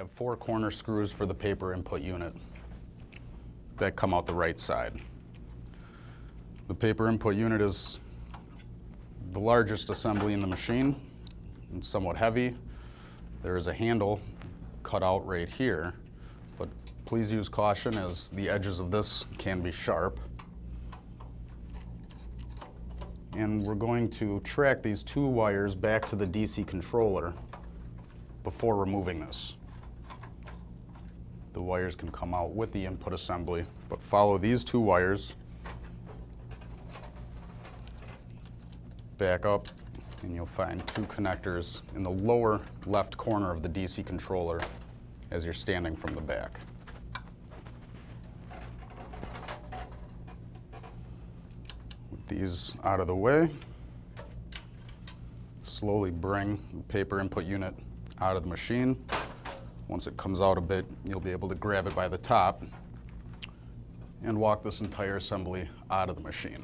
have 4 corner screws for the paper input unit that come out the right side. The paper input unit is the largest assembly in the machine and somewhat heavy. There is a handle cut out right here, but please use caution as the edges of this can be sharp. And we're going to track these 2 wires back to the DC controller before removing this. The wires can come out with the input assembly, but follow these 2 wires back up, and you'll find 2 connectors in the lower left corner of the DC controller as you're standing from the back. With these out of the way, slowly bring the paper input unit out of the machine. Once it comes out a bit, you'll be able to grab it by the top and walk this entire assembly out of the machine.